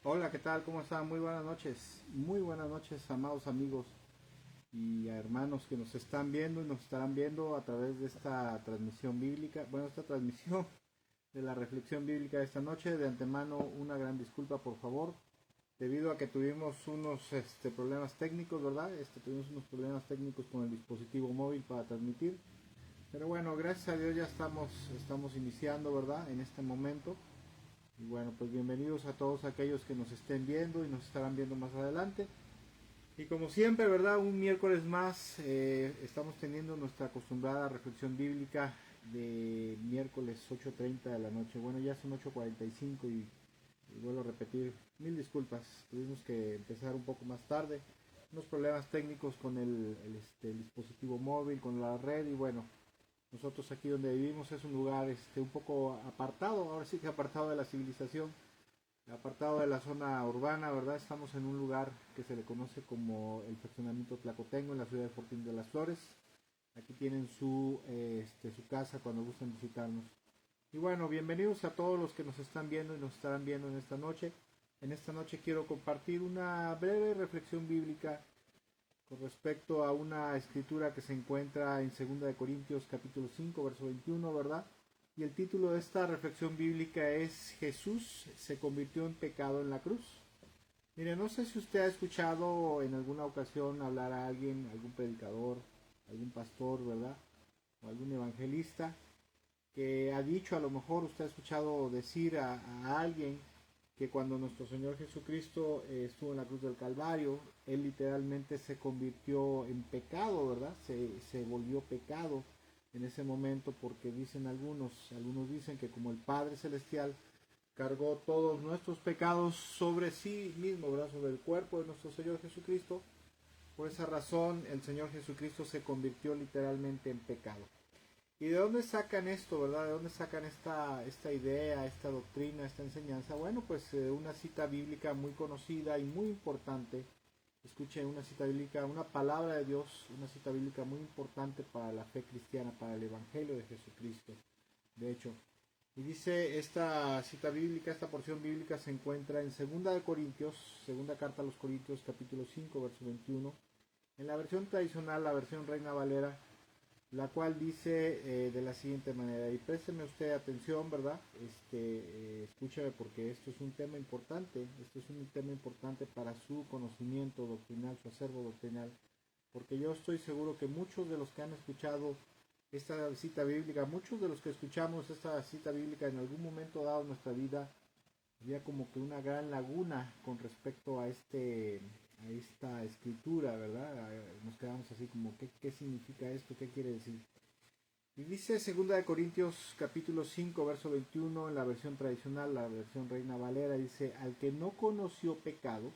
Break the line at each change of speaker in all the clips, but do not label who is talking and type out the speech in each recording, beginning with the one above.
Hola, ¿qué tal? ¿Cómo están? Muy buenas noches, amados amigos y hermanos que nos están viendo y nos estarán viendo a través de esta transmisión bíblica, esta transmisión de la reflexión bíblica de esta noche. De antemano, una gran disculpa, por favor, debido a que tuvimos unos problemas técnicos, ¿verdad? Tuvimos unos problemas técnicos con el dispositivo móvil para transmitir. Pero bueno, gracias a Dios ya estamos iniciando, ¿verdad? En este momento. Y bueno, pues bienvenidos a todos aquellos que nos estén viendo y nos estarán viendo más adelante. Y como siempre, ¿verdad? Un miércoles más estamos teniendo nuestra acostumbrada reflexión bíblica de miércoles 8:30 de la noche. Bueno, ya son 8:45 y vuelvo a repetir, mil disculpas. Tuvimos que empezar un poco más tarde. Unos problemas técnicos con el dispositivo móvil, con la red y bueno, nosotros aquí donde vivimos es un lugar un poco apartado, ahora sí que apartado de la civilización, apartado de la zona urbana, ¿verdad? Estamos en un lugar que se le conoce como el fraccionamiento Tlacotengo en la ciudad de Fortín de las Flores. Aquí tienen su casa cuando gusten visitarnos. Y bueno, bienvenidos a todos los que nos están viendo y nos estarán viendo en esta noche. En esta noche quiero compartir una breve reflexión bíblica con respecto a una escritura que se encuentra en 2 Corintios capítulo 5 verso 21, ¿verdad? Y el título de esta reflexión bíblica es Jesús se convirtió en pecado en la cruz. Mire, no sé si usted ha escuchado en alguna ocasión hablar a alguien, algún predicador, algún pastor, ¿verdad? O algún evangelista que ha dicho, a lo mejor usted ha escuchado decir a alguien que cuando nuestro Señor Jesucristo estuvo en la cruz del Calvario, Él literalmente se convirtió en pecado, ¿verdad? Se volvió pecado en ese momento porque dicen algunos dicen que como el Padre Celestial cargó todos nuestros pecados sobre sí mismo, ¿verdad? Sobre el cuerpo de nuestro Señor Jesucristo, por esa razón el Señor Jesucristo se convirtió literalmente en pecado. ¿Y de dónde sacan esto, verdad? ¿De dónde sacan esta idea, esta doctrina, esta enseñanza? Bueno, pues una cita bíblica muy conocida y muy importante. Escuchen, una cita bíblica, una palabra de Dios, una cita bíblica muy importante para la fe cristiana, para el Evangelio de Jesucristo. De hecho, y dice esta cita bíblica, esta porción bíblica se encuentra en segunda carta a los Corintios, capítulo 5, verso 21. En la versión tradicional, la versión Reina Valera, la cual dice de la siguiente manera, y présteme usted atención, ¿verdad? Escúcheme porque esto es un tema importante, esto es un tema importante para su conocimiento doctrinal, su acervo doctrinal, porque yo estoy seguro que muchos de los que han escuchado esta cita bíblica, muchos de los que escuchamos esta cita bíblica en algún momento dado en nuestra vida, había como que una gran laguna con respecto a esta escritura, ¿verdad? Nos quedamos así como, ¿qué significa esto? ¿Qué quiere decir? Y dice 2 Corintios capítulo 5 verso 21 en la versión tradicional, la versión Reina Valera, dice, al que no conoció pecado,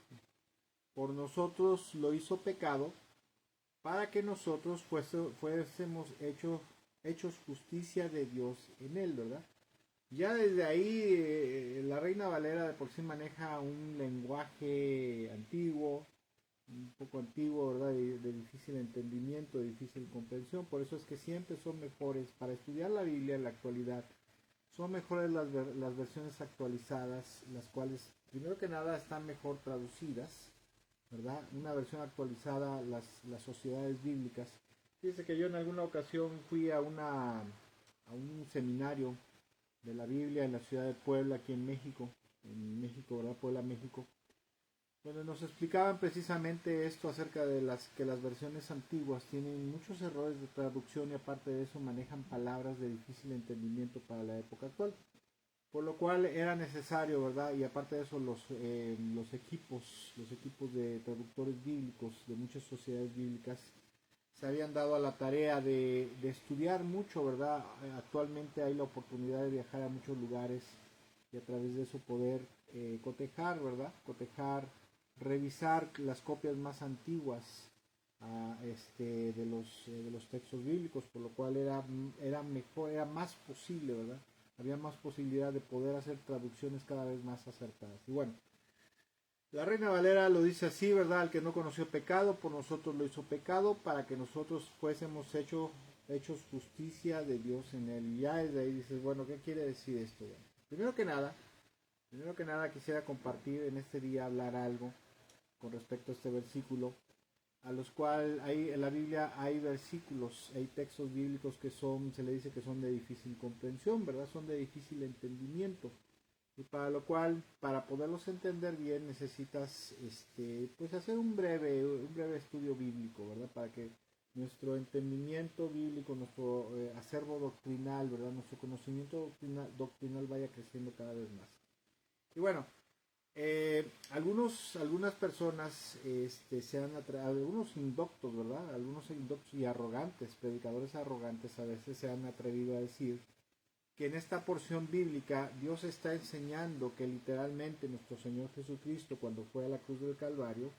por nosotros lo hizo pecado, para que nosotros fuésemos hechos justicia de Dios en él, ¿verdad? Ya desde ahí la Reina Valera de por sí maneja un lenguaje antiguo, un poco antiguo, ¿verdad? De difícil entendimiento, de difícil comprensión. Por eso es que siempre son mejores, para estudiar la Biblia en la actualidad, son mejores las versiones actualizadas, las cuales, primero que nada, están mejor traducidas, ¿verdad? Una versión actualizada, las sociedades bíblicas. Fíjese que yo en alguna ocasión fui a un seminario de la Biblia en la ciudad de Puebla, aquí en México, ¿verdad? Puebla, México, donde nos explicaban precisamente esto acerca de que las versiones antiguas tienen muchos errores de traducción y aparte de eso manejan palabras de difícil entendimiento para la época actual. Por lo cual era necesario, ¿verdad? Y aparte de eso, los equipos de traductores bíblicos de muchas sociedades bíblicas se habían dado a la tarea de estudiar mucho, ¿verdad? Actualmente hay la oportunidad de viajar a muchos lugares y a través de eso poder cotejar, ¿verdad? Cotejar, revisar las copias más antiguas de los textos bíblicos, por lo cual era mejor, era más posible, ¿verdad? Había más posibilidad de poder hacer traducciones cada vez más acertadas. Y bueno, la Reina Valera lo dice así, ¿verdad? El que no conoció pecado, por nosotros lo hizo pecado, para que nosotros fuésemos hechos justicia de Dios en él. Y ya desde ahí dices, bueno, ¿qué quiere decir esto? Bueno, primero que nada, Primero que nada quisiera compartir en este día, hablar algo con respecto a este versículo, a los cuales hay en la Biblia hay versículos, hay textos bíblicos que son, se le dice que son de difícil comprensión, ¿verdad? Son de difícil entendimiento. Y para lo cual, para poderlos entender bien, necesitas pues hacer un breve estudio bíblico, ¿verdad? Para que nuestro entendimiento bíblico, nuestro acervo doctrinal, ¿verdad? Nuestro conocimiento doctrinal vaya creciendo cada vez más. Y bueno, algunas personas algunos indoctos, ¿verdad? Algunos indoctos y arrogantes, predicadores arrogantes a veces se han atrevido a decir que en esta porción bíblica Dios está enseñando que literalmente nuestro Señor Jesucristo, cuando fue a la cruz del Calvario,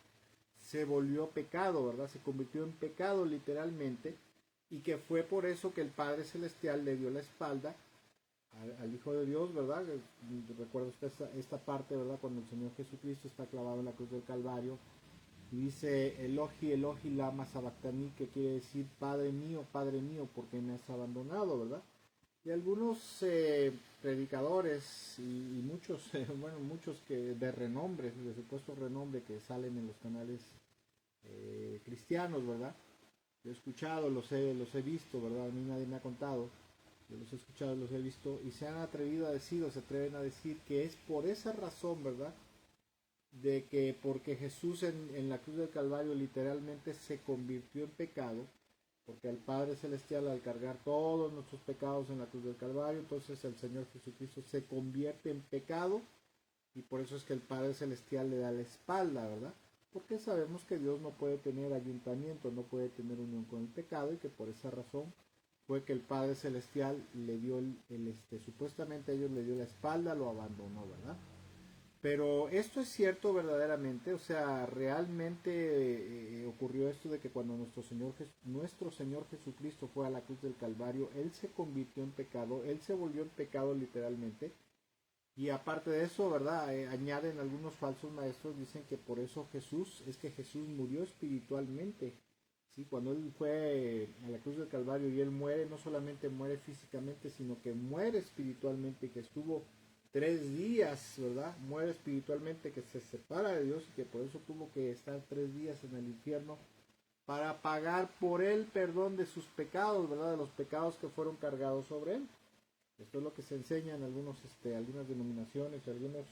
se volvió pecado, ¿verdad? Se convirtió en pecado literalmente, y que fue por eso que el Padre Celestial le dio la espalda al Hijo de Dios, ¿verdad? Recuerda usted esta parte, ¿verdad? Cuando el Señor Jesucristo está clavado en la cruz del Calvario y dice Elohi, Elohi, lama sabactani, que quiere decir Padre mío, ¿por qué me has abandonado?, ¿verdad? Y algunos predicadores y muchos, bueno, muchos que de renombre, de supuesto renombre, que salen en los canales cristianos, ¿verdad? Yo he escuchado, los he visto, ¿verdad? A mí nadie me ha contado. Yo los he escuchado, los he visto y se han atrevido a decir, o se atreven a decir que es por esa razón, ¿verdad? De que porque Jesús en la cruz del Calvario literalmente se convirtió en pecado, porque el Padre Celestial, al cargar todos nuestros pecados en la cruz del Calvario, entonces el Señor Jesucristo se convierte en pecado, y por eso es que el Padre Celestial le da la espalda, ¿verdad? Porque sabemos que Dios no puede tener ayuntamiento, no puede tener unión con el pecado, y que por esa razón fue que el Padre Celestial le dio supuestamente a ellos le dio la espalda, lo abandonó, ¿verdad? Pero esto es cierto verdaderamente, o sea, realmente ocurrió esto de que cuando nuestro Señor Jesucristo fue a la cruz del Calvario, Él se convirtió en pecado, Él se volvió en pecado literalmente. Y aparte de eso, ¿verdad? Añaden algunos falsos maestros, dicen que por eso Jesús murió espiritualmente. Sí, cuando Él fue a la cruz del Calvario y Él muere, no solamente muere físicamente, sino que muere espiritualmente, que estuvo 3 días, ¿verdad? Muere espiritualmente, que se separa de Dios, y que por eso tuvo que estar 3 días en el infierno para pagar por el perdón de sus pecados, ¿verdad? De los pecados que fueron cargados sobre Él. Esto es lo que se enseña en algunas denominaciones, algunos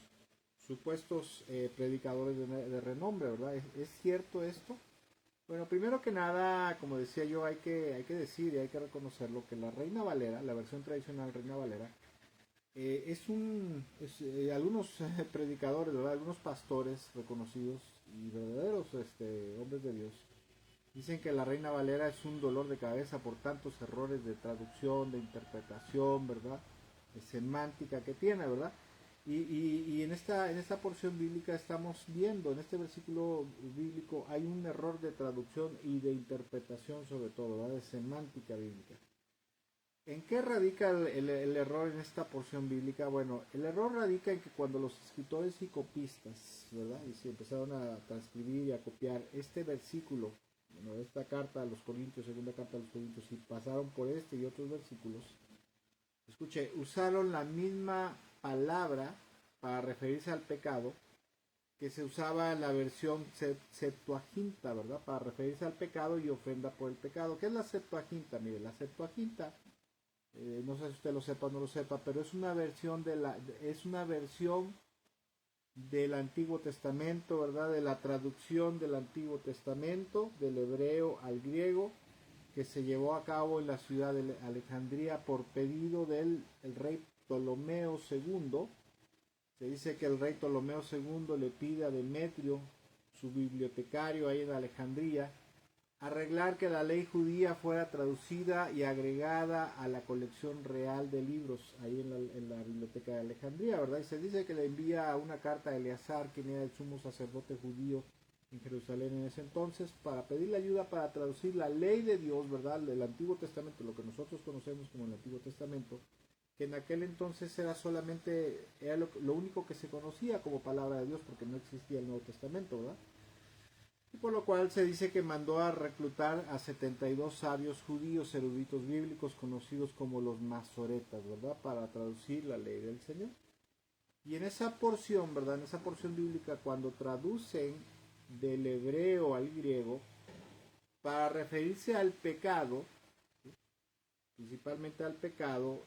supuestos predicadores de renombre, ¿verdad? ¿Es cierto esto? Bueno, primero que nada, como decía yo, hay que decir y hay que reconocerlo, que la Reina Valera, la versión tradicional Reina Valera, algunos predicadores, ¿verdad? Algunos pastores reconocidos y verdaderos hombres de Dios, dicen que la Reina Valera es un dolor de cabeza por tantos errores de traducción, de interpretación, ¿verdad? De semántica que tiene, ¿verdad? Y en esta porción bíblica estamos viendo, en este versículo bíblico hay un error de traducción y de interpretación, sobre todo, ¿verdad? De semántica bíblica. ¿En qué radica el error en esta porción bíblica? Bueno, el error radica en que cuando los escritores y copistas, ¿verdad? Y se empezaron a transcribir y a copiar este versículo, bueno, esta carta a los Corintios, segunda carta a los Corintios, y pasaron por este y otros versículos, escuche, usaron la misma palabra para referirse al pecado que se usaba en la versión Septuaginta, ¿verdad? Para referirse al pecado y ofrenda por el pecado. ¿Qué es la Septuaginta? Mire, la Septuaginta, no sé si usted lo sepa o no lo sepa, pero es una versión del Antiguo Testamento, ¿verdad? De la traducción del Antiguo Testamento, del hebreo al griego, que se llevó a cabo en la ciudad de Alejandría por pedido del el rey Ptolomeo II. Se dice que el rey Ptolomeo II le pide a Demetrio, su bibliotecario ahí en Alejandría, arreglar que la ley judía fuera traducida y agregada a la colección real de libros ahí en la biblioteca de Alejandría, ¿verdad? Y se dice que le envía una carta a Eleazar, quien era el sumo sacerdote judío en Jerusalén en ese entonces, para pedirle ayuda para traducir la ley de Dios, ¿verdad? Del Antiguo Testamento, lo que nosotros conocemos como el Antiguo Testamento, que en aquel entonces era lo único que se conocía como palabra de Dios, porque no existía el Nuevo Testamento, ¿verdad? Y por lo cual se dice que mandó a reclutar a 72 sabios judíos eruditos bíblicos conocidos como los masoretas, ¿verdad? Para traducir la ley del Señor. Y en esa porción, ¿verdad? En esa porción bíblica, cuando traducen del hebreo al griego, para referirse al pecado, principalmente al pecado,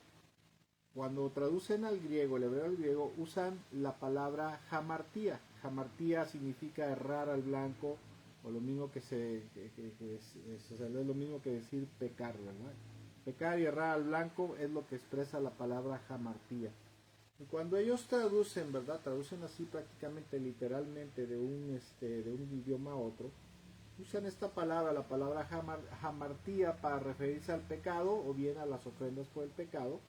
cuando traducen al griego, el hebreo al griego, usan la palabra hamartía. Hamartía significa errar al blanco, o lo mismo es lo mismo que decir pecar, ¿verdad? Pecar y errar al blanco es lo que expresa la palabra hamartía. Y cuando ellos traducen, ¿verdad? Traducen así prácticamente literalmente de un idioma a otro, usan esta palabra, la palabra hamartía, para referirse al pecado o bien a las ofrendas por el pecado,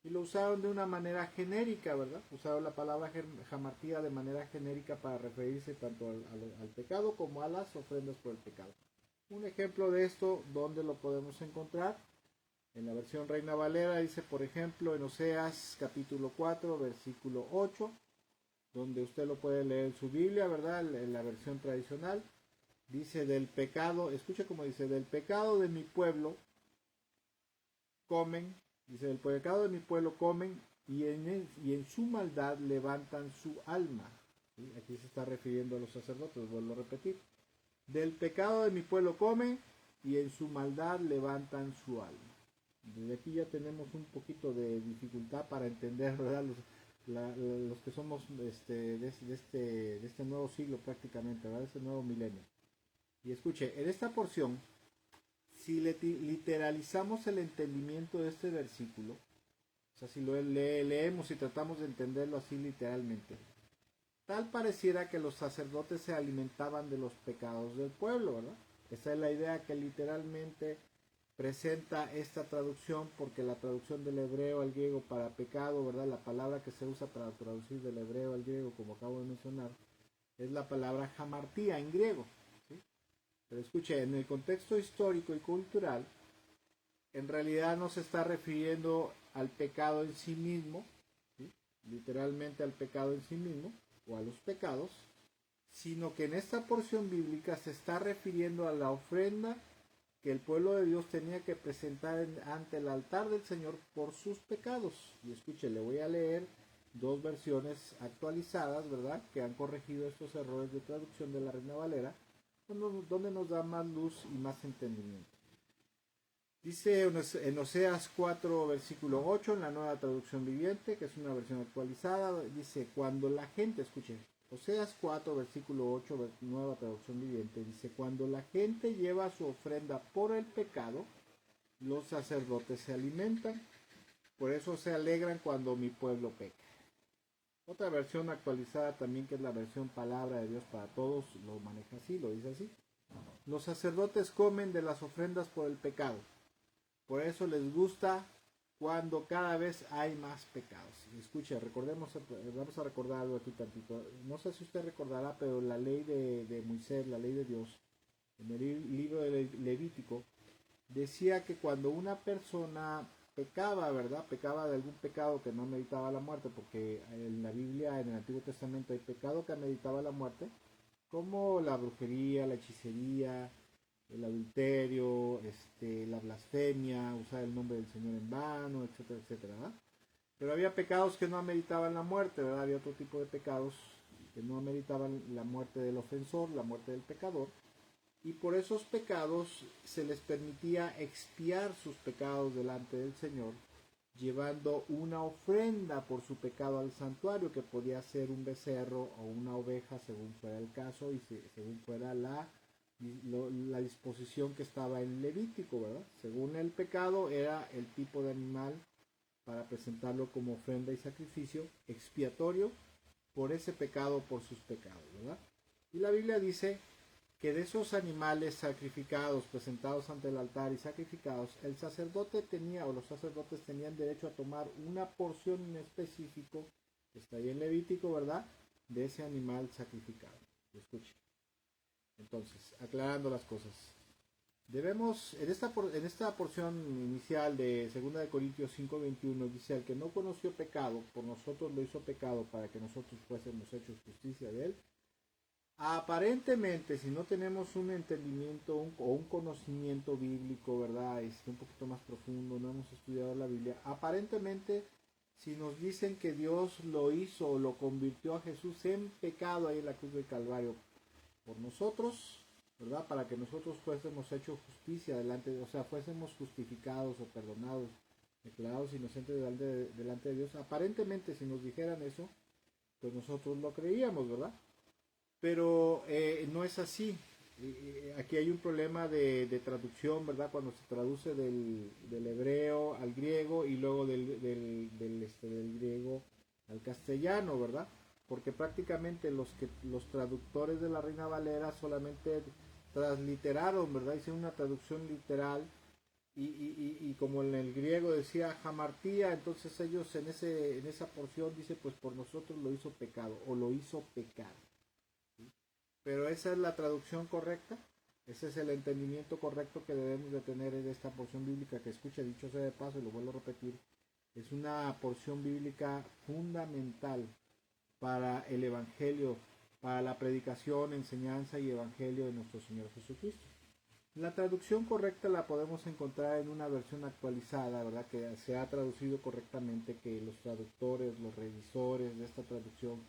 y lo usaron de una manera genérica, ¿verdad? Usaron la palabra hamartía de manera genérica para referirse tanto al pecado como a las ofrendas por el pecado. Un ejemplo de esto, ¿dónde lo podemos encontrar? En la versión Reina Valera dice, por ejemplo, en Oseas capítulo 4, versículo 8, donde usted lo puede leer en su Biblia, ¿verdad? En la versión tradicional. Dice, del pecado, escucha como dice, del pecado de mi pueblo comen, dice, del pecado de mi pueblo comen y en su maldad levantan su alma. ¿Sí? Aquí se está refiriendo a los sacerdotes, vuelvo a repetir. Del pecado de mi pueblo comen y en su maldad levantan su alma. Desde aquí ya tenemos un poquito de dificultad para entender, ¿verdad? Los que somos de este nuevo siglo prácticamente, ¿verdad? Este nuevo milenio. Y escuche, en esta porción, si literalizamos el entendimiento de este versículo, o sea, si lo leemos y tratamos de entenderlo así literalmente, tal pareciera que los sacerdotes se alimentaban de los pecados del pueblo, ¿verdad? Esa es la idea que literalmente presenta esta traducción, porque la traducción del hebreo al griego para pecado, ¿verdad? La palabra que se usa para traducir del hebreo al griego, como acabo de mencionar, es la palabra hamartía en griego. ¿Sí? Pero escuche, en el contexto histórico y cultural, en realidad no se está refiriendo al pecado en sí mismo, ¿sí? Literalmente al pecado en sí mismo, o a los pecados, sino que en esta porción bíblica se está refiriendo a la ofrenda que el pueblo de Dios tenía que presentar ante el altar del Señor por sus pecados. Y escuche, le voy a leer dos versiones actualizadas, ¿verdad? Que han corregido estos errores de traducción de la Reina Valera, donde nos da más luz y más entendimiento. Dice en Oseas 4, versículo 8, en la nueva traducción viviente, que es una versión actualizada, dice, cuando la gente, escuche, Oseas 4, versículo 8, nueva traducción viviente, dice, cuando la gente lleva su ofrenda por el pecado, los sacerdotes se alimentan, por eso se alegran cuando mi pueblo peca. Otra versión actualizada también, que es la versión Palabra de Dios para Todos, lo maneja así, lo dice así. Los sacerdotes comen de las ofrendas por el pecado. Por eso les gusta cuando cada vez hay más pecados. Escuche, recordemos, vamos a recordar algo aquí tantito. No sé si usted recordará, pero la ley de Moisés, la ley de Dios, en el libro de Levítico, decía que cuando una persona pecaba, ¿verdad? Pecaba de algún pecado que no meritaba la muerte, porque en la Biblia, en el Antiguo Testamento, hay pecado que meritaba la muerte, como la brujería, la hechicería, el adulterio, la blasfemia, usar el nombre del Señor en vano, etcétera, etcétera, ¿verdad? Pero había pecados que no ameritaban la muerte, ¿verdad? Había otro tipo de pecados que no ameritaban la muerte del ofensor, la muerte del pecador, y por esos pecados se les permitía expiar sus pecados delante del Señor, llevando una ofrenda por su pecado al santuario, que podía ser un becerro o una oveja, según fuera el caso y según fuera la disposición que estaba en Levítico, ¿verdad? Según el pecado era el tipo de animal para presentarlo como ofrenda y sacrificio expiatorio por ese pecado, por sus pecados, ¿verdad? Y la Biblia dice que de esos animales sacrificados, presentados ante el altar y sacrificados, el sacerdote tenía, o los sacerdotes tenían derecho a tomar una porción en específico, que está ahí en Levítico, ¿verdad?, de ese animal sacrificado. Escuche. Entonces, aclarando las cosas, debemos, en esta porción inicial de 2 de Corintios 5:21, dice, al que no conoció pecado, por nosotros lo hizo pecado para que nosotros fuésemos hechos justicia de él. Aparentemente, si no tenemos un entendimiento o un conocimiento bíblico, ¿verdad? Un poquito más profundo, no hemos estudiado la Biblia, aparentemente si nos dicen que Dios lo hizo o lo convirtió a Jesús en pecado ahí en la cruz del Calvario por nosotros, ¿verdad? Para que nosotros fuésemos hecho justicia delante, o sea, fuésemos justificados o perdonados, declarados inocentes delante de Dios. Aparentemente, si nos dijeran eso, pues nosotros lo creíamos, ¿verdad? Pero no es así. Aquí hay un problema de traducción, ¿verdad? Cuando se traduce del hebreo al griego y luego del griego al castellano, ¿verdad? Porque prácticamente los traductores de la Reina Valera solamente transliteraron, ¿verdad? Hicieron una traducción literal y como en el griego decía jamartía, entonces ellos en esa porción dice, pues por nosotros lo hizo pecado o lo hizo pecar. Pero esa es la traducción correcta, ese es el entendimiento correcto que debemos de tener en esta porción bíblica que escucha, dicho sea de paso, y lo vuelvo a repetir, es una porción bíblica fundamental para el Evangelio, para la predicación, enseñanza y Evangelio de nuestro Señor Jesucristo. La traducción correcta la podemos encontrar en una versión actualizada, ¿verdad? Que se ha traducido correctamente, que los traductores, los revisores de esta traducción,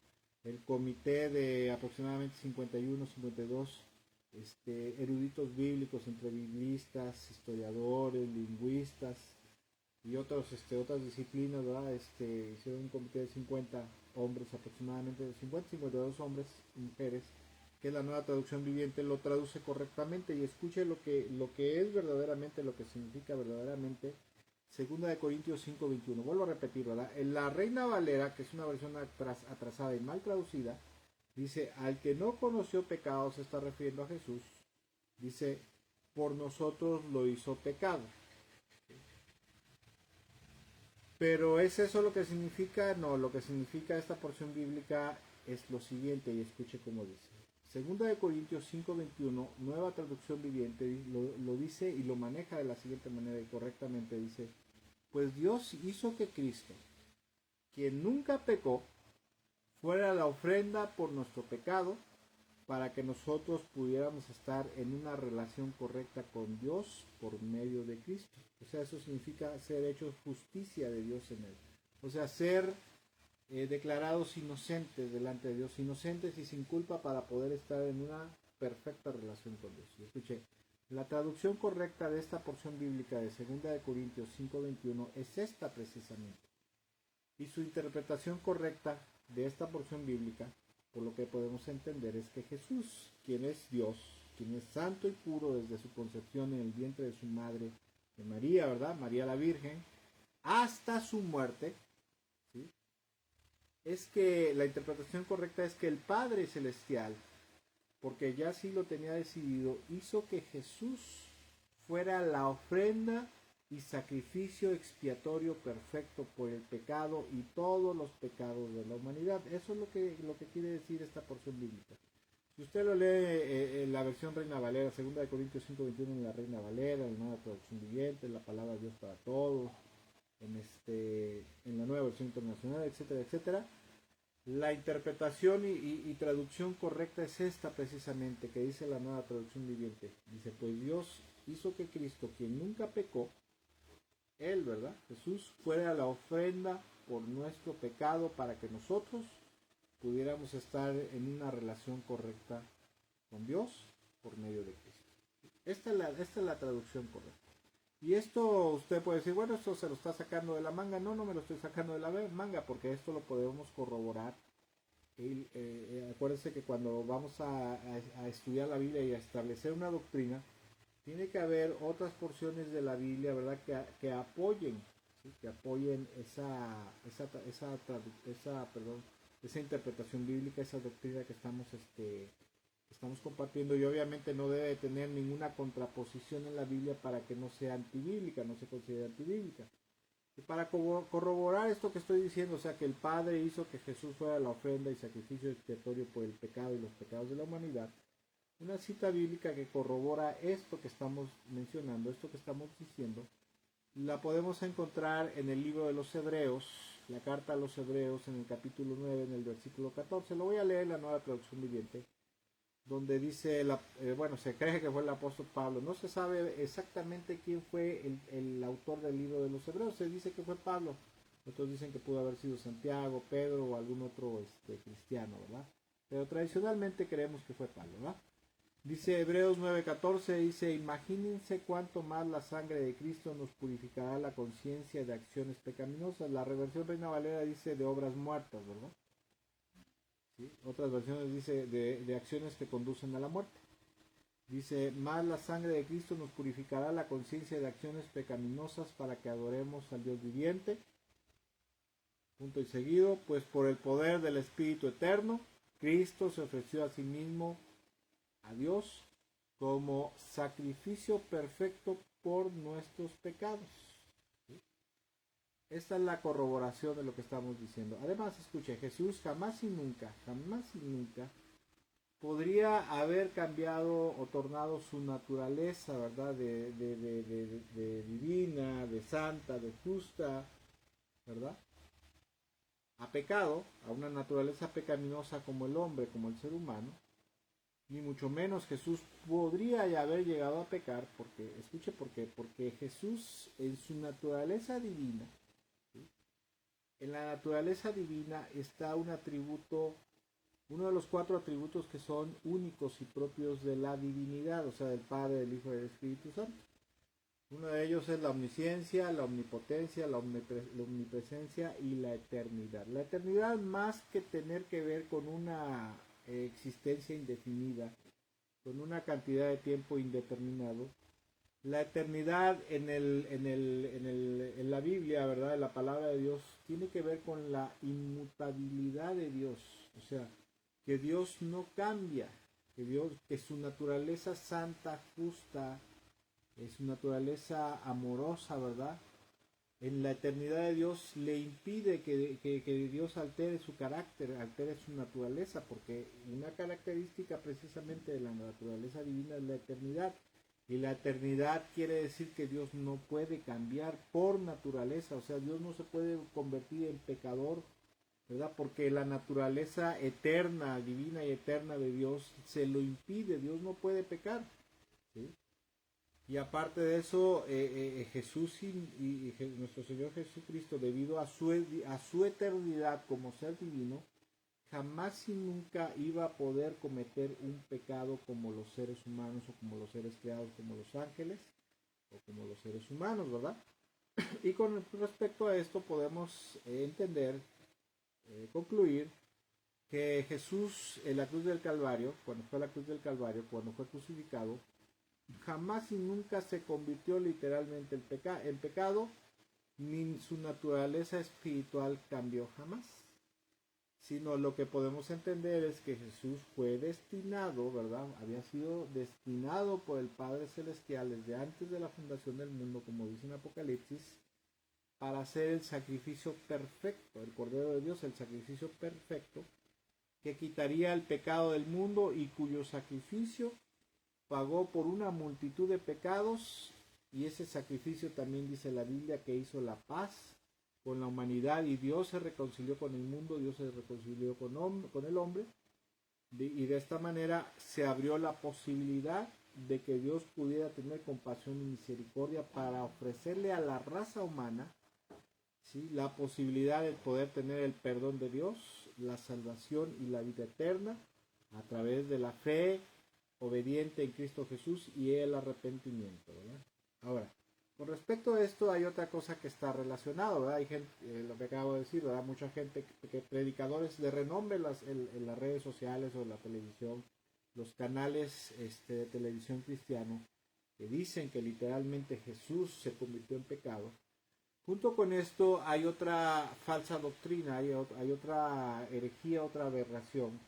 el comité de aproximadamente 51, 52 eruditos bíblicos, entre biblistas, historiadores, lingüistas y otras disciplinas, ¿verdad? Hicieron un comité de 50 hombres aproximadamente, de 50, 52 hombres y mujeres, que es la nueva traducción viviente, lo traduce correctamente y escuche lo que es verdaderamente, lo que significa verdaderamente. Segunda de Corintios 5:21. Vuelvo a repetir, ¿verdad? En la Reina Valera, que es una versión atrasada y mal traducida, dice, al que no conoció pecado, se está refiriendo a Jesús, dice, por nosotros lo hizo pecado. Pero ¿es eso lo que significa? No, lo que significa esta porción bíblica es lo siguiente, y escuche cómo dice. Segunda de Corintios 5:21, nueva traducción viviente, lo dice y lo maneja de la siguiente manera y correctamente dice, pues Dios hizo que Cristo, quien nunca pecó, fuera la ofrenda por nuestro pecado, para que nosotros pudiéramos estar en una relación correcta con Dios por medio de Cristo. O sea, eso significa ser hechos justicia de Dios en él. O sea, ser declarados inocentes delante de Dios, inocentes y sin culpa para poder estar en una perfecta relación con Dios. Y escuche, la traducción correcta de esta porción bíblica de 2 de Corintios 5:21 es esta precisamente. Y su interpretación correcta de esta porción bíblica, por lo que podemos entender, es que Jesús, quien es Dios, quien es santo y puro desde su concepción en el vientre de su madre, de María, ¿verdad? María la Virgen, hasta su muerte, ¿sí? Es que la interpretación correcta es que el Padre Celestial, porque ya sí lo tenía decidido, hizo que Jesús fuera la ofrenda y sacrificio expiatorio perfecto por el pecado y todos los pecados de la humanidad. Eso es lo que quiere decir esta porción bíblica. Si usted lo lee en la versión Reina Valera, 2 de Corintios 5:21 en la Reina Valera, en la nueva traducción viviente, la palabra de Dios para todos, en la nueva versión internacional, etcétera, etcétera, la interpretación y traducción correcta es esta precisamente, que dice la nueva traducción viviente. Dice, pues Dios hizo que Cristo, quien nunca pecó, él, ¿verdad? Jesús, fuera la ofrenda por nuestro pecado para que nosotros pudiéramos estar en una relación correcta con Dios por medio de Cristo. Esta es la traducción correcta. Y esto usted puede decir, bueno, esto se lo está sacando de la manga. No, no me lo estoy sacando de la manga, porque esto lo podemos corroborar. Acuérdense que cuando vamos a estudiar la Biblia y a establecer una doctrina, tiene que haber otras porciones de la Biblia, ¿verdad? Que apoyen, ¿sí? Que apoyen esa interpretación bíblica, esa doctrina que estamos compartiendo, y obviamente no debe tener ninguna contraposición en la Biblia para que no sea antibíblica, no se considere antibíblica. Y para corroborar esto que estoy diciendo, o sea, que el Padre hizo que Jesús fuera la ofrenda y sacrificio expiatorio por el pecado y los pecados de la humanidad, una cita bíblica que corrobora esto que estamos mencionando, esto que estamos diciendo, la podemos encontrar en el libro de los Hebreos, la carta a los Hebreos, en el capítulo 9, en el versículo 14. Lo voy a leer en la nueva traducción viviente, donde dice, se cree que fue el apóstol Pablo. No se sabe exactamente quién fue el autor del libro de los Hebreos, se dice que fue Pablo. Otros dicen que pudo haber sido Santiago, Pedro o algún otro cristiano, ¿verdad? Pero tradicionalmente creemos que fue Pablo, ¿verdad? Dice Hebreos 9:14, dice, imagínense cuánto más la sangre de Cristo nos purificará la conciencia de acciones pecaminosas. La reversión Reina Valera dice de obras muertas, ¿verdad? ¿Sí? Otras versiones dice de acciones que conducen a la muerte. Dice, más la sangre de Cristo nos purificará la conciencia de acciones pecaminosas para que adoremos al Dios viviente. Punto y seguido, pues por el poder del Espíritu Eterno, Cristo se ofreció a sí mismo a Dios como sacrificio perfecto por nuestros pecados. ¿Sí? Esta es la corroboración de lo que estamos diciendo. Además, escuche, Jesús jamás y nunca podría haber cambiado o tornado su naturaleza, ¿verdad? De divina, de santa, de justa, ¿verdad? A pecado, a una naturaleza pecaminosa como el hombre, como el ser humano, ni mucho menos Jesús podría haber llegado a pecar, porque, escuche por qué, porque Jesús en su naturaleza divina, ¿sí? En la naturaleza divina está un atributo, uno de los 4 atributos que son únicos y propios de la divinidad, o sea, del Padre, del Hijo y del Espíritu Santo. Uno de ellos es la omnisciencia, la omnipotencia, la omnipresencia y la eternidad. La eternidad, más que tener que ver con una existencia indefinida, con una cantidad de tiempo indeterminado, la eternidad en la Biblia, ¿verdad? En la palabra de Dios, tiene que ver con la inmutabilidad de Dios. O sea, que Dios no cambia, que su naturaleza santa, justa, su naturaleza amorosa, ¿verdad? En la eternidad de Dios le impide que Dios altere su carácter, altere su naturaleza, porque una característica precisamente de la naturaleza divina es la eternidad. Y la eternidad quiere decir que Dios no puede cambiar por naturaleza, o sea, Dios no se puede convertir en pecador, ¿verdad? Porque la naturaleza eterna, divina y eterna de Dios se lo impide, Dios no puede pecar, ¿sí? Y aparte de eso, Jesús y nuestro Señor Jesucristo, debido a su eternidad como ser divino, jamás y nunca iba a poder cometer un pecado como los seres humanos o como los seres creados como los ángeles o como los seres humanos, ¿verdad? Y con respecto a esto podemos entender, concluir que Jesús en la cruz del Calvario, cuando fue a la cruz del Calvario, cuando fue crucificado, jamás y nunca se convirtió literalmente en pecado, ni su naturaleza espiritual cambió jamás. Sino lo que podemos entender es que Jesús fue destinado, ¿verdad? Había sido destinado por el Padre Celestial desde antes de la fundación del mundo, como dice en Apocalipsis, para hacer el sacrificio perfecto, el Cordero de Dios, el sacrificio perfecto, que quitaría el pecado del mundo y cuyo sacrificio pagó por una multitud de pecados, y ese sacrificio también dice la Biblia que hizo la paz con la humanidad, y Dios se reconcilió con el mundo, Dios se reconcilió con el hombre, y de esta manera se abrió la posibilidad de que Dios pudiera tener compasión y misericordia para ofrecerle a la raza humana, ¿sí?, la posibilidad de poder tener el perdón de Dios, la salvación y la vida eterna a través de la fe obediente en Cristo Jesús y el arrepentimiento, ¿verdad? Ahora, con respecto a esto hay otra cosa que está relacionada, ¿verdad? Hay gente, lo que acabo de decir, ¿verdad? Mucha gente, que predicadores de renombre en las redes sociales o en la televisión, los canales de televisión cristiano, que dicen que literalmente Jesús se convirtió en pecado. Junto con esto hay otra falsa doctrina, hay otra herejía, otra aberración,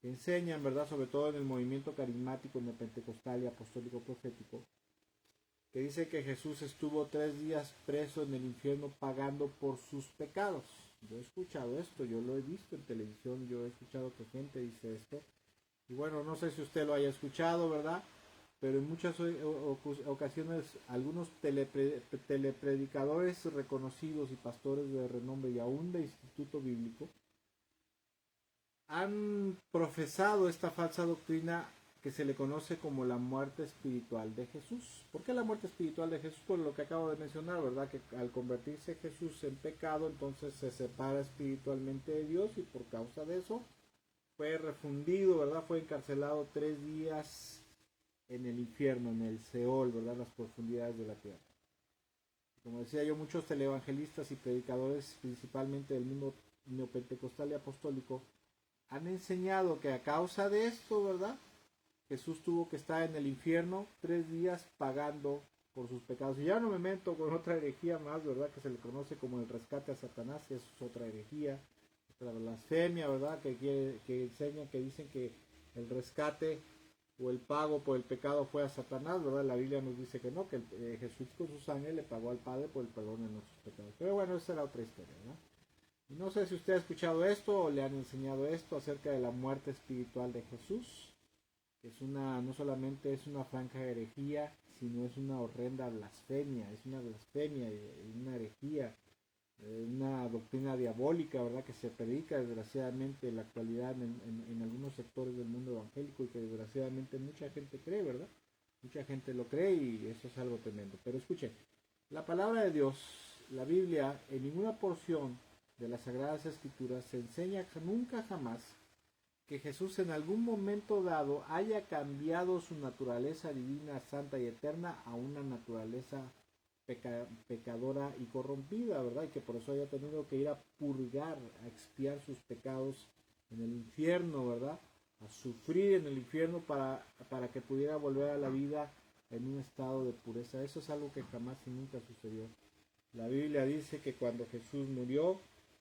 que enseñan, ¿verdad?, sobre todo en el movimiento carismático, en el pentecostal y apostólico profético, que dice que Jesús estuvo 3 días preso en el infierno pagando por sus pecados. Yo he escuchado esto, yo lo he visto en televisión, yo he escuchado que gente dice esto, y bueno, no sé si usted lo haya escuchado, ¿verdad?, pero en muchas ocasiones algunos telepredicadores reconocidos y pastores de renombre y aún de instituto bíblico han profesado esta falsa doctrina que se le conoce como la muerte espiritual de Jesús. ¿Por qué la muerte espiritual de Jesús? Por lo que acabo de mencionar, ¿verdad? Que al convertirse Jesús en pecado, entonces se separa espiritualmente de Dios y por causa de eso fue refundido, ¿verdad? Fue encarcelado 3 días en el infierno, en el Seol, ¿verdad? Las profundidades de la tierra. Como decía yo, muchos televangelistas y predicadores, principalmente del mundo neopentecostal y apostólico, han enseñado que a causa de esto, ¿verdad? Jesús tuvo que estar en el infierno 3 días pagando por sus pecados. Y ya no me meto con otra herejía más, ¿verdad? Que se le conoce como el rescate a Satanás, que es otra herejía, otra blasfemia, ¿verdad? Que enseñan, que dicen que el rescate o el pago por el pecado fue a Satanás, ¿verdad? La Biblia nos dice que no, que Jesús con su sangre le pagó al Padre por el perdón de nuestros pecados. Pero bueno, esa era otra historia, ¿verdad? Y no sé si usted ha escuchado esto o le han enseñado esto acerca de la muerte espiritual de Jesús, que es no solamente es una franca herejía, sino es una horrenda blasfemia, es una blasfemia y una herejía, una doctrina diabólica, ¿verdad? Que se predica desgraciadamente en la actualidad en algunos sectores del mundo evangélico y que desgraciadamente mucha gente cree, ¿verdad? Mucha gente lo cree y eso es algo tremendo. Pero escuchen, la palabra de Dios, la Biblia, en ninguna porción de las Sagradas Escrituras se enseña nunca jamás que Jesús en algún momento dado haya cambiado su naturaleza divina, santa y eterna a una naturaleza pecadora y corrompida, ¿verdad? Y que por eso haya tenido que ir a purgar, a expiar sus pecados en el infierno, ¿verdad? A sufrir en el infierno para que pudiera volver a la vida en un estado de pureza. Eso es algo que jamás y nunca sucedió. La Biblia dice que cuando Jesús murió,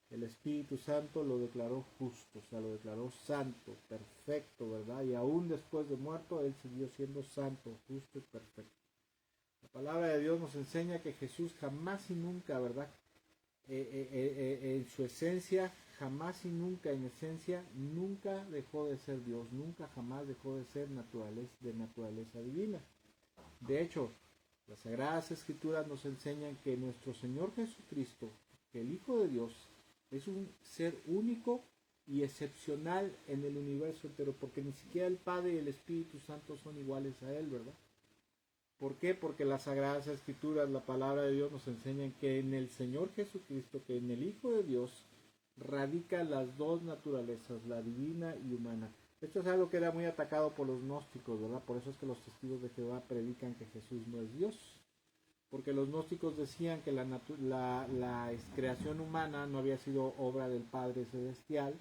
el Espíritu Santo lo declaró justo, o sea, lo declaró santo, perfecto, ¿verdad? Y aún después de muerto, él siguió siendo santo, justo y perfecto. La palabra de Dios nos enseña que Jesús jamás y nunca, ¿verdad? En su esencia, jamás y nunca, en esencia, nunca dejó de ser Dios, nunca jamás dejó de ser de naturaleza divina. De hecho, las Sagradas Escrituras nos enseñan que nuestro Señor Jesucristo, que el Hijo de Dios, es un ser único y excepcional en el universo entero, porque ni siquiera el Padre y el Espíritu Santo son iguales a Él, ¿verdad? ¿Por qué? Porque las Sagradas Escrituras, la palabra de Dios nos enseñan que en el Señor Jesucristo, que en el Hijo de Dios, radican las dos naturalezas, la divina y humana. Esto es algo que era muy atacado por los gnósticos, ¿verdad? Por eso es que los testigos de Jehová predican que Jesús no es Dios. Porque los gnósticos decían que la creación humana no había sido obra del Padre Celestial,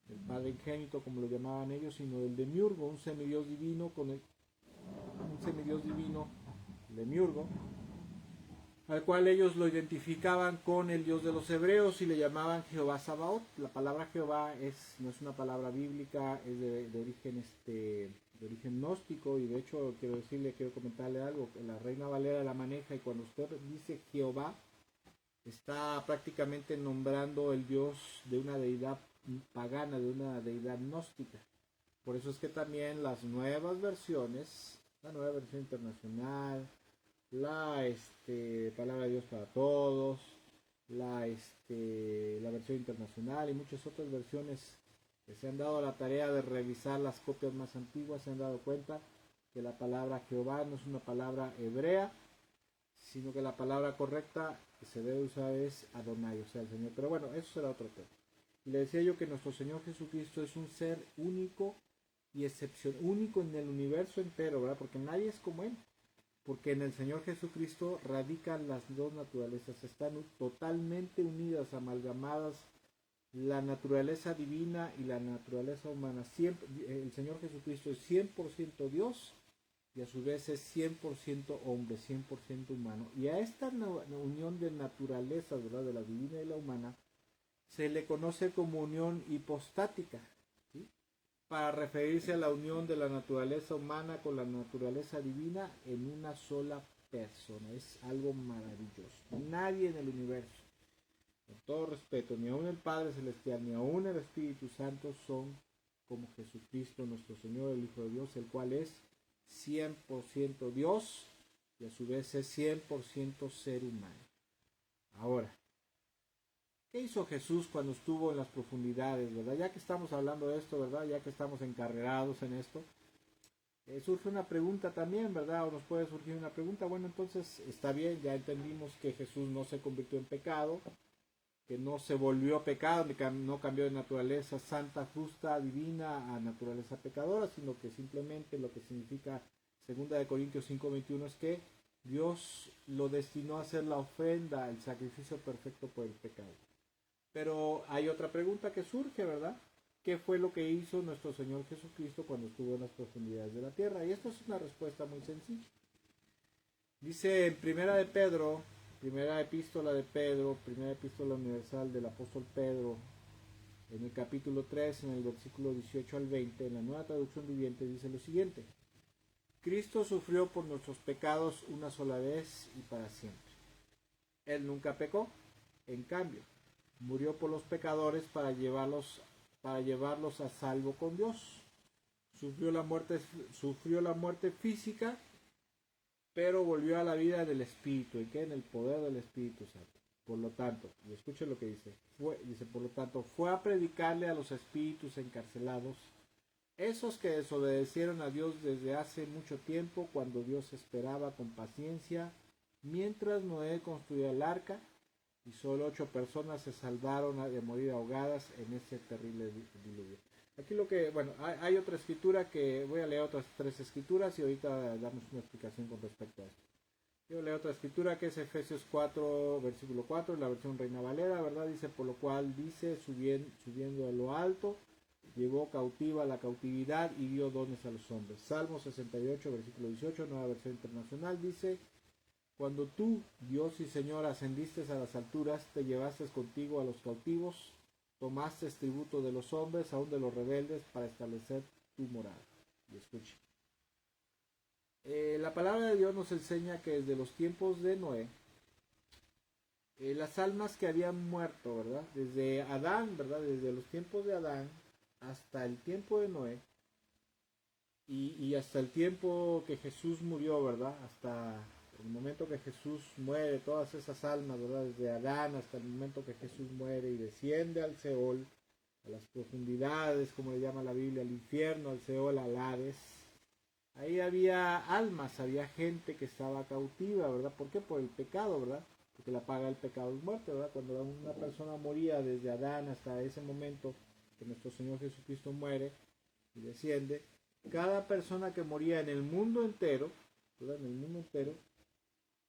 del Padre Ingénito, como lo llamaban ellos, sino del Demiurgo, un semidios divino, Demiurgo, al cual ellos lo identificaban con el Dios de los hebreos y le llamaban Jehová Sabaoth. La palabra Jehová no es una palabra bíblica, es de origen gnóstico, y de hecho quiero comentarle algo, que la Reina Valera la maneja, y cuando usted dice Jehová, está prácticamente nombrando el Dios de una deidad pagana, de una deidad gnóstica. Por eso es que también las nuevas versiones, la nueva versión internacional, la Palabra de Dios para Todos, la versión internacional y muchas otras versiones que se han dado la tarea de revisar las copias más antiguas, se han dado cuenta que la palabra Jehová no es una palabra hebrea, sino que la palabra correcta que se debe usar es Adonai, o sea, el Señor. Pero bueno, eso será otro tema. Y le decía yo que nuestro Señor Jesucristo es un ser único y único en el universo entero, ¿verdad? Porque nadie es como Él. Porque en el Señor Jesucristo radican las dos naturalezas, están totalmente unidas, amalgamadas, la naturaleza divina y la naturaleza humana. El Señor Jesucristo es 100% Dios y a su vez es 100% hombre, 100% humano. Y a esta unión de naturalezas, ¿verdad?, de la divina y la humana, se le conoce como unión hipostática, ¿sí?, para referirse a la unión de la naturaleza humana con la naturaleza divina en una sola persona. Es algo maravilloso. Nadie en el universo, con todo respeto, ni aun el Padre Celestial, ni aun el Espíritu Santo son como Jesucristo nuestro Señor, el Hijo de Dios, el cual es 100% Dios y a su vez es 100% ser humano. Ahora, ¿qué hizo Jesús cuando estuvo en las profundidades, verdad? Ya que estamos hablando de esto, ¿verdad? Ya que estamos encarrerados en esto, Surge una pregunta también, ¿verdad? O nos puede surgir una pregunta. Bueno, entonces está bien, ya entendimos que Jesús no se convirtió en pecado, que no se volvió pecado, no cambió de naturaleza santa, justa, divina a naturaleza pecadora, sino que simplemente lo que significa 2 Corintios 5:21 es que Dios lo destinó a ser la ofrenda, el sacrificio perfecto por el pecado. Pero hay otra pregunta que surge, ¿verdad? ¿Qué fue lo que hizo nuestro Señor Jesucristo cuando estuvo en las profundidades de la tierra? Y esta es una respuesta muy sencilla. Dice en primera epístola de Pedro, primera epístola universal del apóstol Pedro, en el capítulo 3, en el versículo 18 al 20, en la Nueva Traducción Viviente, dice lo siguiente: Cristo sufrió por nuestros pecados una sola vez y para siempre. Él nunca pecó, en cambio, murió por los pecadores para llevarlos a salvo con Dios. Sufrió la muerte física, pero volvió a la vida del Espíritu, y que en el poder del Espíritu Santo. Por lo tanto, y escuchen lo que dice, por lo tanto, fue a predicarle a los espíritus encarcelados, esos que desobedecieron a Dios desde hace mucho tiempo, cuando Dios esperaba con paciencia, mientras Noé construía el arca, y solo 8 personas se salvaron de morir ahogadas en ese terrible diluvio. Aquí hay otra escritura que voy a leer, otras 3 escrituras, y ahorita damos una explicación con respecto a esto. Yo leo otra escritura que es Efesios 4, versículo 4, en la versión Reina Valera, ¿verdad? Dice, por lo cual dice, subiendo a lo alto, llevó cautiva la cautividad y dio dones a los hombres. Salmo 68, versículo 18, nueva versión internacional, dice, cuando tú, Dios y Señor, ascendiste a las alturas, te llevaste contigo a los cautivos, tomaste tributo de los hombres, aun de los rebeldes, para establecer tu morada. Y escuche. La palabra de Dios nos enseña que desde los tiempos de Noé, las almas que habían muerto, ¿verdad? Desde Adán, ¿verdad? Desde los tiempos de Adán hasta el tiempo de Noé y hasta el tiempo que Jesús murió, ¿verdad? Hasta el momento que Jesús muere, todas esas almas, ¿verdad? Desde Adán hasta el momento que Jesús muere y desciende al Seol, a las profundidades, como le llama la Biblia, al infierno, al Seol, al Hades. Ahí había almas, había gente que estaba cautiva, ¿verdad? ¿Por qué? Por el pecado, ¿verdad? Porque la paga del pecado es muerte, ¿verdad? Cuando una persona moría desde Adán hasta ese momento que nuestro Señor Jesucristo muere y desciende, cada persona que moría en el mundo entero, ¿verdad? En el mundo entero,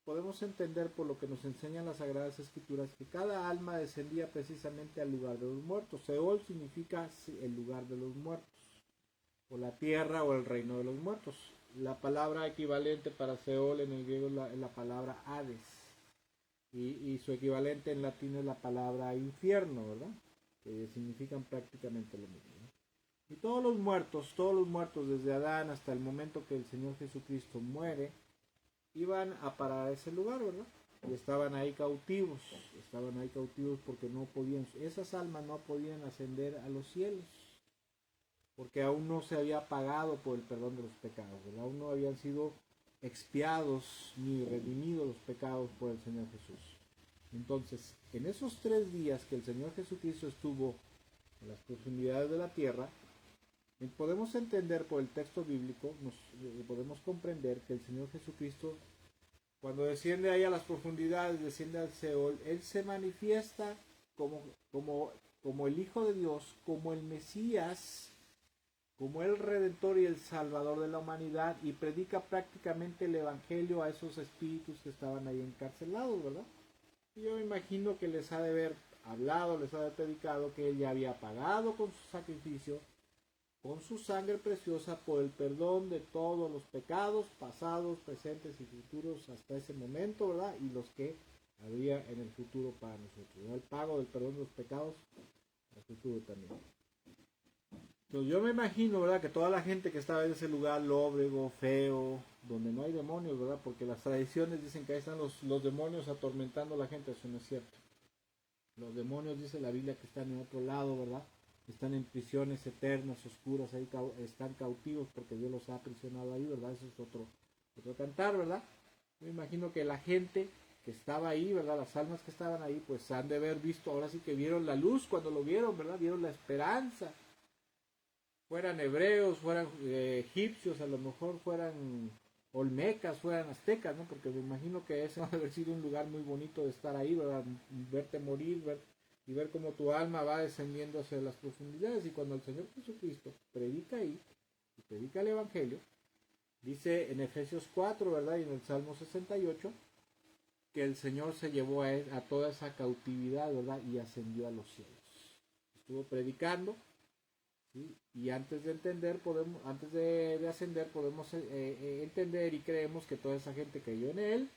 podemos entender por lo que nos enseñan las Sagradas Escrituras que cada alma descendía precisamente al lugar de los muertos. Seol significa el lugar de los muertos, o la tierra o el reino de los muertos. La palabra equivalente para Seol en el griego es la palabra Hades, y su equivalente en latín es la palabra infierno, ¿verdad? Que significan prácticamente lo mismo, ¿no? Y todos los muertos desde Adán hasta el momento que el Señor Jesucristo muere, iban a parar a ese lugar, ¿verdad? Y estaban ahí cautivos porque no podían, esas almas no podían ascender a los cielos, porque aún no se había pagado por el perdón de los pecados, ¿verdad? Aún no habían sido expiados ni redimidos los pecados por el Señor Jesús. Entonces, en esos 3 días que el Señor Jesucristo estuvo en las profundidades de la tierra, podemos entender por el texto bíblico, podemos comprender que el Señor Jesucristo, cuando desciende ahí a las profundidades, desciende al Seol, Él se manifiesta como el Hijo de Dios, como el Mesías, como el Redentor y el Salvador de la humanidad, y predica prácticamente el Evangelio a esos espíritus que estaban ahí encarcelados, ¿verdad? Y yo me imagino que les ha de haber hablado, les ha de haber predicado que Él ya había pagado con su sacrificio, con su sangre preciosa, por el perdón de todos los pecados, pasados, presentes y futuros hasta ese momento, ¿verdad? Y los que habría en el futuro para nosotros, ¿verdad? El pago del perdón de los pecados, en el futuro también. Entonces yo me imagino, ¿verdad? Que toda la gente que estaba en ese lugar lóbrego, feo, donde no hay demonios, ¿verdad? Porque las tradiciones dicen que ahí están los demonios atormentando a la gente, eso no es cierto. Los demonios, dice la Biblia, que están en otro lado, ¿verdad? Están en prisiones eternas, oscuras, ahí están cautivos porque Dios los ha aprisionado ahí, ¿verdad? Eso es otro cantar, ¿verdad? Me imagino que la gente que estaba ahí, ¿verdad? Las almas que estaban ahí, pues han de haber visto, ahora sí que vieron la luz cuando lo vieron, ¿verdad? Vieron la esperanza. fueran hebreos, fueran egipcios, a lo mejor fueran olmecas, fueran aztecas, ¿no? Porque me imagino que ese va a haber sido un lugar muy bonito de estar ahí, ¿verdad? Verte morir, y ver cómo tu alma va descendiendo hacia las profundidades. Y cuando el Señor Jesucristo predica ahí, y predica el Evangelio, dice en Efesios 4, ¿verdad? Y en el Salmo 68, que el Señor se llevó a toda esa cautividad, ¿verdad? Y ascendió a los cielos. Estuvo predicando, ¿sí? Y antes de entender, antes de ascender, podemos entender y creemos que toda esa gente creyó en Él.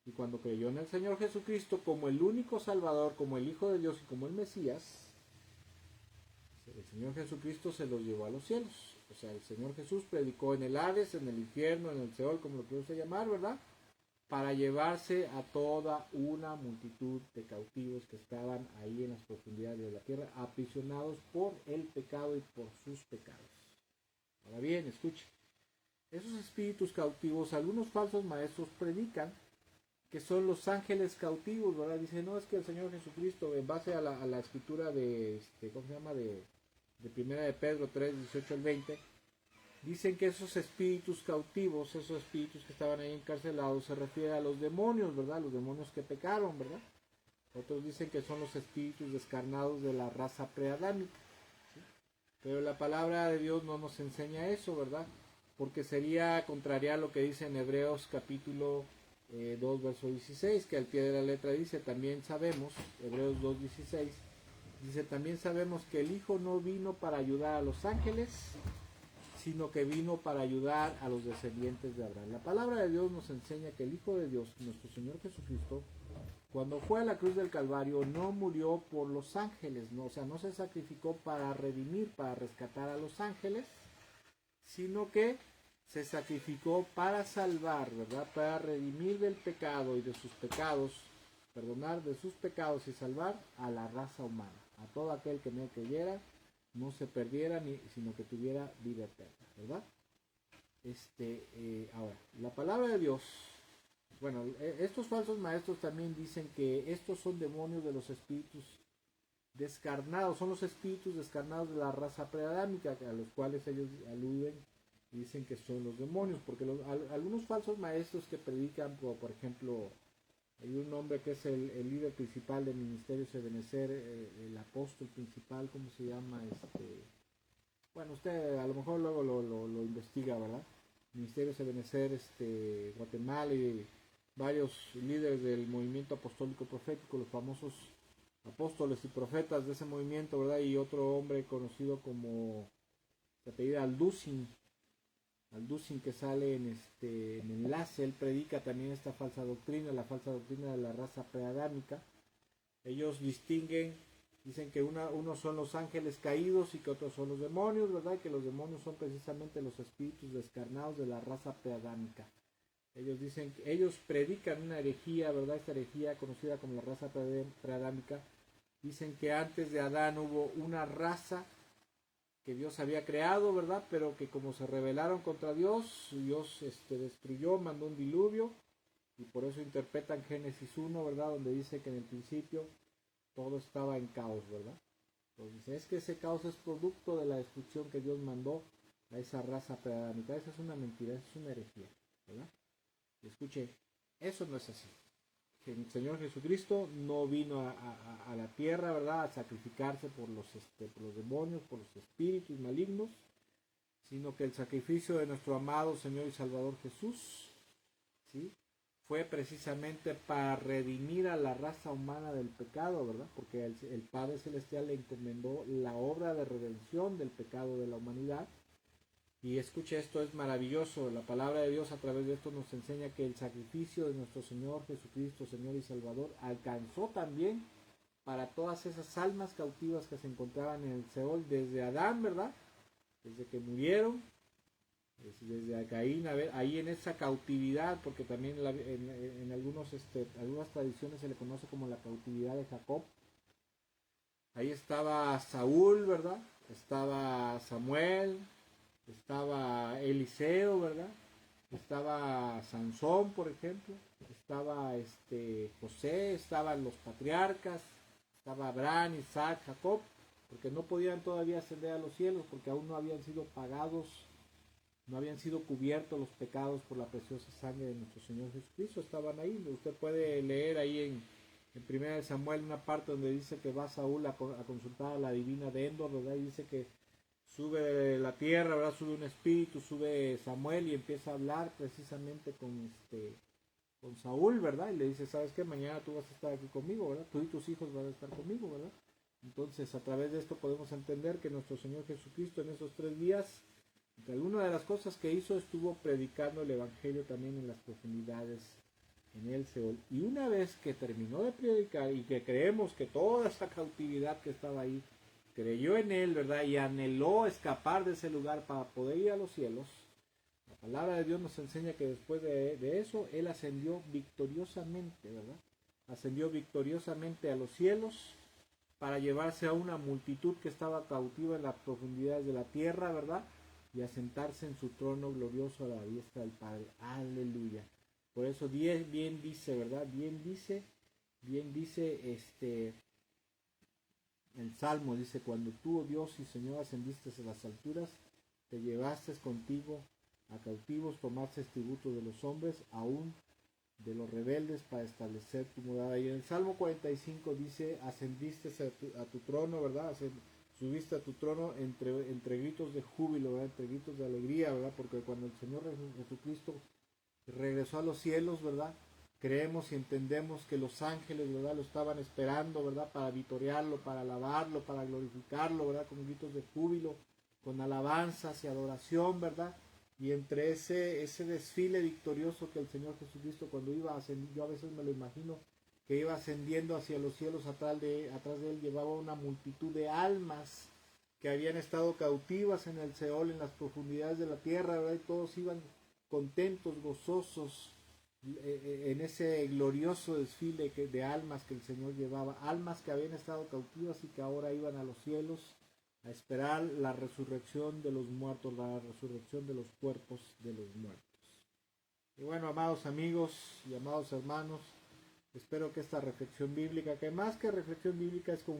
Y cuando creyó en el Señor Jesucristo como el único Salvador, como el Hijo de Dios y como el Mesías, el Señor Jesucristo se los llevó a los cielos. O sea, el Señor Jesús predicó en el Hades, en el infierno, en el Seol, como lo quiero llamar, ¿verdad? Para llevarse a toda una multitud de cautivos que estaban ahí en las profundidades de la tierra, aprisionados por el pecado y por sus pecados. Ahora bien, escuche, esos espíritus cautivos, algunos falsos maestros predican que son los ángeles cautivos, ¿verdad? Dicen, no, es que el Señor Jesucristo, en base a la escritura de, ¿cómo se llama? De Primera de Pedro 3, 18 al 20, dicen que esos espíritus cautivos, esos espíritus que estaban ahí encarcelados, se refiere a los demonios, ¿verdad? Los demonios que pecaron, ¿verdad? Otros dicen que son los espíritus descarnados de la raza preadámica, ¿sí? Pero la palabra de Dios no nos enseña eso, ¿verdad? Porque sería contraria a lo que dice en Hebreos capítulo 2, verso 16, que al pie de la letra dice, también sabemos, Hebreos 2, 16, dice, también sabemos que el Hijo no vino para ayudar a los ángeles, sino que vino para ayudar a los descendientes de Abraham. La palabra de Dios nos enseña que el Hijo de Dios, nuestro Señor Jesucristo, cuando fue a la cruz del Calvario, no murió por los ángeles, no, o sea, no se sacrificó para redimir, para rescatar a los ángeles, sino que se sacrificó para salvar, ¿verdad? Para redimir del pecado y de sus pecados, perdonar de sus pecados y salvar a la raza humana, a todo aquel que en él creyera, no se perdiera, sino que tuviera vida eterna, ¿verdad? Ahora, la palabra de Dios, bueno, estos falsos maestros también dicen que estos son demonios de los espíritus descarnados, son los espíritus descarnados de la raza preadámica, a los cuales ellos aluden y dicen que son los demonios, porque algunos falsos maestros que predican, por ejemplo, hay un hombre que es el líder principal del ministerio Ebenezer, el apóstol principal, ¿cómo se llama? Bueno, usted a lo mejor luego lo investiga, ¿verdad? Ministerio Ebenezer, Guatemala y varios líderes del movimiento apostólico profético, los famosos apóstoles y profetas de ese movimiento, ¿verdad? Y otro hombre conocido como, se apellida Alducin, que sale en Enlace, él predica también esta falsa doctrina, la falsa doctrina de la raza preadámica. Ellos distinguen, dicen que unos son los ángeles caídos y que otros son los demonios, ¿verdad? Y que los demonios son precisamente los espíritus descarnados de la raza preadámica. Ellos dicen que ellos predican una herejía, ¿verdad? Esta herejía conocida como la raza preadámica. Dicen que antes de Adán hubo una raza que Dios había creado, ¿verdad? Pero que como se rebelaron contra Dios, Dios destruyó, mandó un diluvio, y por eso interpretan Génesis 1, ¿verdad? Donde dice que en el principio todo estaba en caos, ¿verdad? Entonces es que ese caos es producto de la destrucción que Dios mandó a esa raza preadámica. Esa es una mentira, esa es una herejía, ¿verdad? Y escuche, eso no es así. El Señor Jesucristo no vino a la tierra, ¿verdad?, a sacrificarse por los demonios, por los espíritus malignos, sino que el sacrificio de nuestro amado Señor y Salvador Jesús, ¿sí?, fue precisamente para redimir a la raza humana del pecado, ¿verdad? Porque el Padre Celestial le encomendó la obra de redención del pecado de la humanidad. Y escuche, esto es maravilloso. La palabra de Dios a través de esto nos enseña que el sacrificio de nuestro Señor Jesucristo, Señor y Salvador, alcanzó también para todas esas almas cautivas que se encontraban en el Seol desde Adán, ¿verdad? Desde que murieron, desde Caín, a ver, ahí en esa cautividad, porque también en algunas tradiciones se le conoce como la cautividad de Jacob. Ahí estaba Saúl, ¿verdad? Estaba Samuel, estaba Eliseo, ¿verdad? Estaba Sansón, por ejemplo, estaba José, estaban los patriarcas, estaba Abraham, Isaac, Jacob, porque no podían todavía ascender a los cielos, porque aún no habían sido pagados, no habían sido cubiertos los pecados por la preciosa sangre de nuestro Señor Jesucristo. Estaban ahí. Usted puede leer ahí en 1 Samuel una parte donde dice que va Saúl a consultar a la divina de Endor, ¿verdad? Y dice que sube de la tierra, ¿verdad? Sube un espíritu, sube Samuel y empieza a hablar precisamente con Saúl, ¿verdad? Y le dice, ¿sabes qué? Mañana tú vas a estar aquí conmigo, ¿verdad? Tú y tus hijos van a estar conmigo, ¿verdad? Entonces, a través de esto podemos entender que nuestro Señor Jesucristo en esos 3 días, entre algunas de las cosas que hizo, estuvo predicando el Evangelio también en las profundidades, en el Seol. Y una vez que terminó de predicar y que creemos que toda esta cautividad que estaba ahí, creyó en él, ¿verdad? Y anheló escapar de ese lugar para poder ir a los cielos. La palabra de Dios nos enseña que después de eso, él ascendió victoriosamente, ¿verdad? Ascendió victoriosamente a los cielos para llevarse a una multitud que estaba cautiva en las profundidades de la tierra, ¿verdad? Y a sentarse en su trono glorioso a la diestra del Padre. Aleluya. Por eso bien dice, ¿verdad? Bien dice el Salmo, dice, cuando tú, oh Dios y Señor, ascendiste a las alturas, te llevaste contigo a cautivos, tomaste tributo de los hombres, aún de los rebeldes, para establecer tu morada. Y en el Salmo 45 dice, ascendiste a tu trono, ¿verdad? Subiste a tu trono entre gritos de júbilo, ¿verdad? Entre gritos de alegría, ¿verdad? Porque cuando el Señor Jesucristo regresó a los cielos, ¿verdad? Creemos y entendemos que los ángeles, ¿verdad? Lo estaban esperando, ¿verdad? Para vitorearlo, para alabarlo, para glorificarlo, ¿verdad? Con gritos de júbilo, con alabanzas y adoración, ¿verdad? Y entre ese desfile victorioso que el Señor Jesucristo cuando iba ascendiendo, yo a veces me lo imagino, que iba ascendiendo hacia los cielos, atrás de él llevaba una multitud de almas que habían estado cautivas en el Seol, en las profundidades de la tierra, ¿verdad? Y todos iban contentos, gozosos, en ese glorioso desfile de almas que el Señor llevaba, almas que habían estado cautivas y que ahora iban a los cielos a esperar la resurrección de los muertos, la resurrección de los cuerpos de los muertos. Y bueno, amados amigos y amados hermanos, espero que esta reflexión bíblica, que más que reflexión bíblica es fue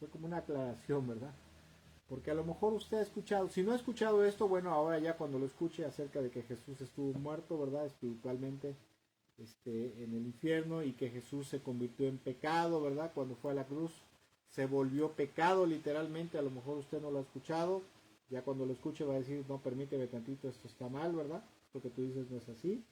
como una aclaración, ¿verdad? Porque a lo mejor usted ha escuchado, si no ha escuchado esto, bueno, ahora ya cuando lo escuche acerca de que Jesús estuvo muerto, ¿verdad? Espiritualmente, en el infierno, y que Jesús se convirtió en pecado, ¿verdad? Cuando fue a la cruz, se volvió pecado literalmente, a lo mejor usted no lo ha escuchado, ya cuando lo escuche va a decir, no, permíteme tantito, esto está mal, ¿verdad? Lo que tú dices no es así.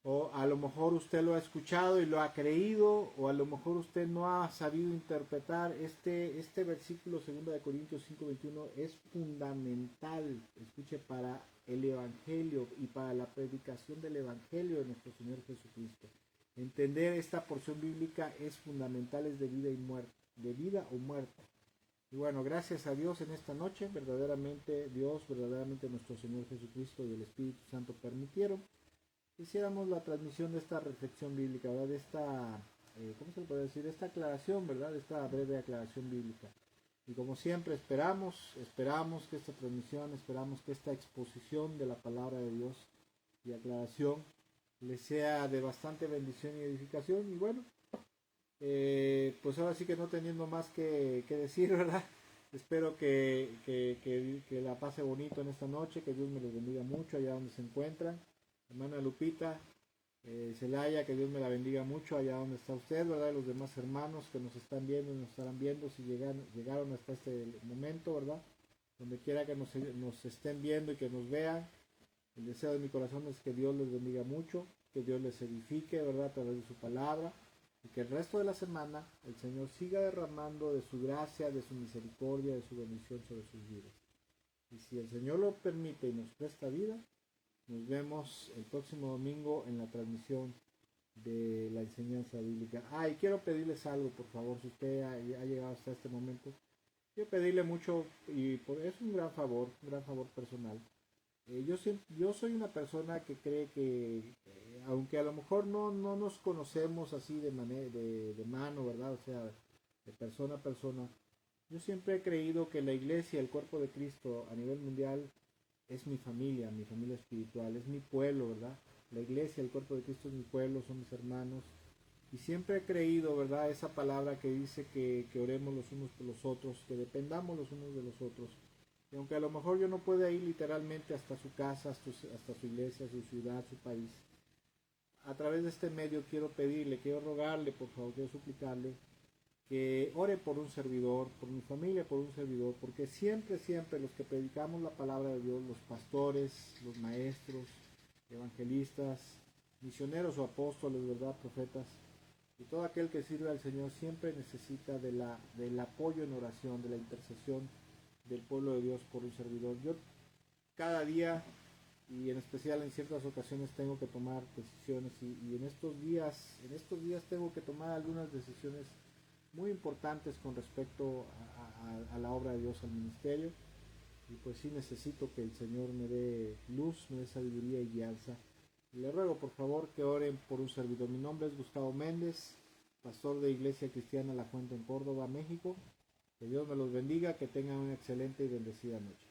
O a lo mejor usted lo ha escuchado y lo ha creído, o a lo mejor usted no ha sabido interpretar este versículo 2 de Corintios 5:21 es fundamental, escuche, para el Evangelio y para la predicación del Evangelio de nuestro Señor Jesucristo. Entender esta porción bíblica es fundamental, es de vida y muerte, de vida o muerte. Y bueno, gracias a Dios en esta noche, verdaderamente Dios, verdaderamente nuestro Señor Jesucristo y el Espíritu Santo permitieron hiciéramos la transmisión de esta reflexión bíblica, ¿verdad? De esta, ¿cómo se le puede decir? Esta aclaración, ¿verdad? De esta breve aclaración bíblica. Y como siempre esperamos que esta transmisión, esperamos que esta exposición de la palabra de Dios y aclaración les sea de bastante bendición y edificación. Y bueno, pues ahora sí que no teniendo más que decir, ¿verdad? Espero que la pase bonito en esta noche, que Dios me los bendiga mucho allá donde se encuentran. Hermana Lupita, Celaya, que Dios me la bendiga mucho allá donde está usted, ¿verdad? Los demás hermanos que nos están viendo y nos estarán viendo, si llegaron hasta este momento, ¿verdad? Donde quiera que nos estén viendo y que nos vean, el deseo de mi corazón es que Dios les bendiga mucho, que Dios les edifique, ¿verdad? A través de su palabra, y que el resto de la semana el Señor siga derramando de su gracia, de su misericordia, de su bendición sobre sus vidas. Y si el Señor lo permite y nos presta vida, nos vemos el próximo domingo en la transmisión de la enseñanza bíblica. Y quiero pedirles algo, por favor, si usted ha llegado hasta este momento. Quiero pedirle mucho, y es un gran favor personal. Yo soy una persona que cree que, aunque a lo mejor no nos conocemos así de mano, ¿verdad? O sea, de persona a persona, yo siempre he creído que la iglesia, el cuerpo de Cristo a nivel mundial, es mi familia espiritual, es mi pueblo, ¿verdad? La iglesia, el cuerpo de Cristo es mi pueblo, son mis hermanos. Y siempre he creído, ¿verdad? Esa palabra que dice que oremos los unos por los otros, que dependamos los unos de los otros. Y aunque a lo mejor yo no pueda ir literalmente hasta su casa, hasta su iglesia, su ciudad, su país, a través de este medio quiero pedirle, quiero rogarle, por favor, quiero suplicarle que ore por un servidor, por mi familia, por un servidor, porque siempre, siempre los que predicamos la palabra de Dios, los pastores, los maestros, evangelistas, misioneros o apóstoles, ¿verdad? Profetas, y todo aquel que sirve al Señor siempre necesita del apoyo en oración, de la intercesión del pueblo de Dios por un servidor. Yo cada día y en especial en ciertas ocasiones tengo que tomar decisiones y en estos días tengo que tomar algunas decisiones muy importantes con respecto a la obra de Dios, al ministerio, y pues sí necesito que el Señor me dé luz, me dé sabiduría y guianza. Le ruego por favor que oren por un servidor. Mi nombre es Gustavo Méndez, pastor de Iglesia Cristiana La Fuente en Córdoba, México. Que Dios me los bendiga, que tengan una excelente y bendecida noche.